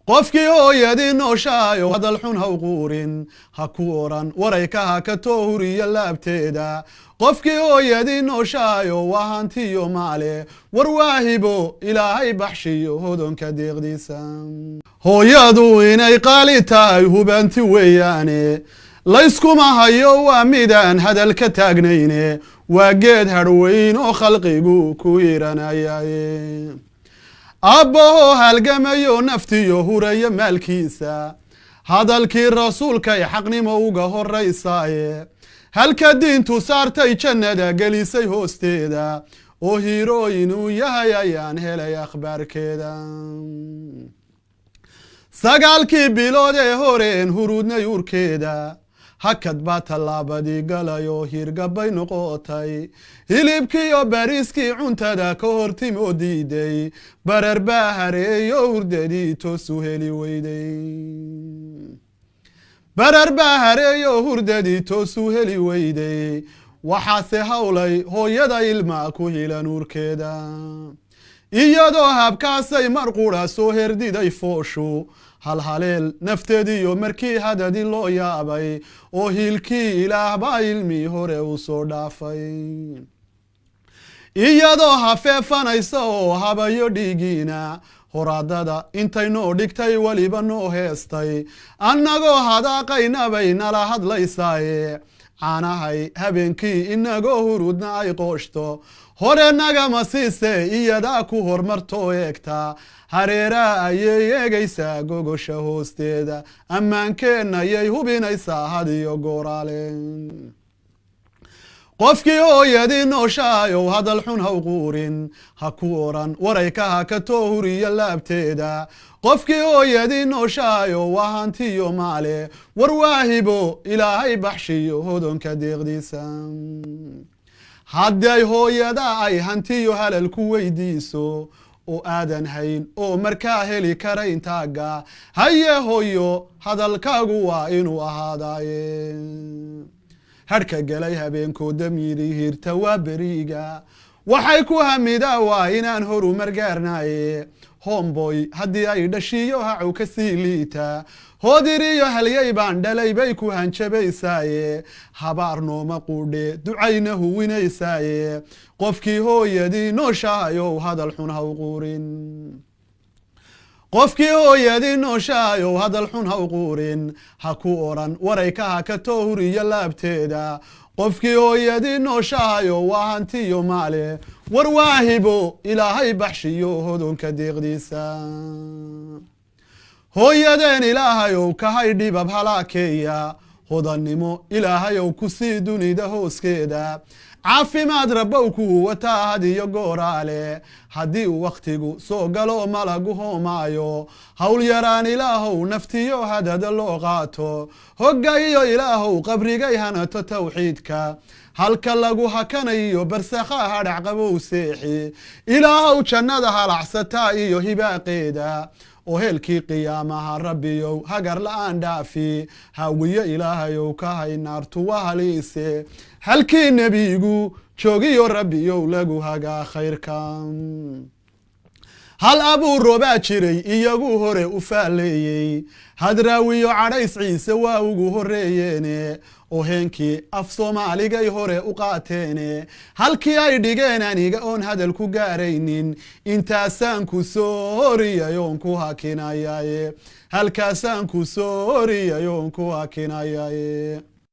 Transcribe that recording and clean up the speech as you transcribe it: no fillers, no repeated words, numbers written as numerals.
qofkii hooyadii nooshahayo hadal xun ha u quurin ha ku oran warayka ha ka toohuriya laabteeda qofkii hooyadii nooshahayo waa hantiyo maale war waahibo ilaahay baxshiyo hodonka deeqdiisa hooyadu inay qaali tahay hubanti weeyaane layskuma hayo waa midaan hadal ka taagnayne waa geed hadhweyn oo khalqigu ku iranayaaye abbaho halgamayo naftiyo huraya maalkiisa hadalkii rasuulkay xaqnimo uga horaysaaye halka diintu saartay jannada gelisay hoosteeda oo hiirooyin uu yahay ayaan helay akhbaarkeeda sagaalkii bilood ee horeen huruudnay urkeeda hakad baa tallaabadii galayoo hirgabbay noqotay hilibkiiyo bariiskii cuntada ka hortimoo diiday barar baa hareeyo hurdadii toosu heli weyday barar baa hareeyo hurdadii toosu heli weyday waxaase hawlay hooyada ilmaa ku hilan urkeeda iyadoo habkaasay mar qura soo herdiday fooshu halhaleel nafteediyo markii hadadii loo yaabay oo hiilkii ilaah baa ilmii hore u soo dhaafay iyadoo hafeefanaysa oo habayo dhiigiina horaadada intay noo dhigtay weliba noo heestay annagoo hadaaqaynabay nala hadlaysaaye caanahay habeenkii inagoo hurudna ay qooshto hore nagama siise iyadaa ku hormartoo eegta hareeraha ayay eegaysaa gogosha hoosteeda ammaankeenna ayay hubinaysaa hadiyo gooraale qofkii hooyadii nooshahayow hadal xun ha u quurin ha ku oran warayka ha ka toohuriya laabteeda qofkii hooyadii nooshahayow waa hantiyo maale war waahibo ilaahay baxshiyo hodonka deeqdiisa hadday hooyada ay hantiyo halal ku weydiiso oo aadan hayn oo markaa heli karayn taagga haye hooyo hadalkaagu waa inuu ahaadaaye hadhka galay habeenkooda miyidhi hirta waa beriiga waxay ku hamidaa waa inaan horumar gaarnaaye homboy haddii ay dhashiyo hacow ka sii liita hoodiriyo halyay baan dhalay bay ku hanjabaysaaye habaar nooma quudhe ducayna huwinaysaaye qofkii hooyadii nooshahayow hadal xun ha u quurin qofkii hooyadii nooshahayow hadal xun ha u quurin ha ku oran warayka ha ka toohuriya laabteeda qofkii hooyadii nooshahayow waa hantiyo maale war waahibo ilaahay baxshiyo hodonka deeqdiisa hooyadeen ilaahayow kahay dhibab halaakeeya hodannimo ilaahayow ku sii dunida hooskeeda caafimaad rabbow kuu wataa hadiyo gooraale haddii uu wakhtigu soo galo malagu hoomaayo hawl yaraan ilaahow naftiyo hadada loo qaato hogga iyo ilaahow qabrigay hanato tawxiidka halka lagu hakanayo barsakha hadhac qabow seexi ilaahow jannada halacsataa iyo hibaaqeeda oo heelkii qiyaamaha rabbiyow hagar la'aan dhaafi hawiyo ilaahayow ka hay naartu waa haliise halkii nebigu joogiyo rabbiyow lagu hagaa khayrka hal abuurobaa jiray iyagu hore u faaleeyey hadraawiyo cadhays ciise waa ugu horreeyeene oo heenkii af soomaaligay hore u qaateene halkii ay dhigeen aniga oon hadal ku gaaraynin intaasaan ku soo horiyayoon ku hakinayaaye halkaasaan ku soo horiyayoon ku hakinayaaye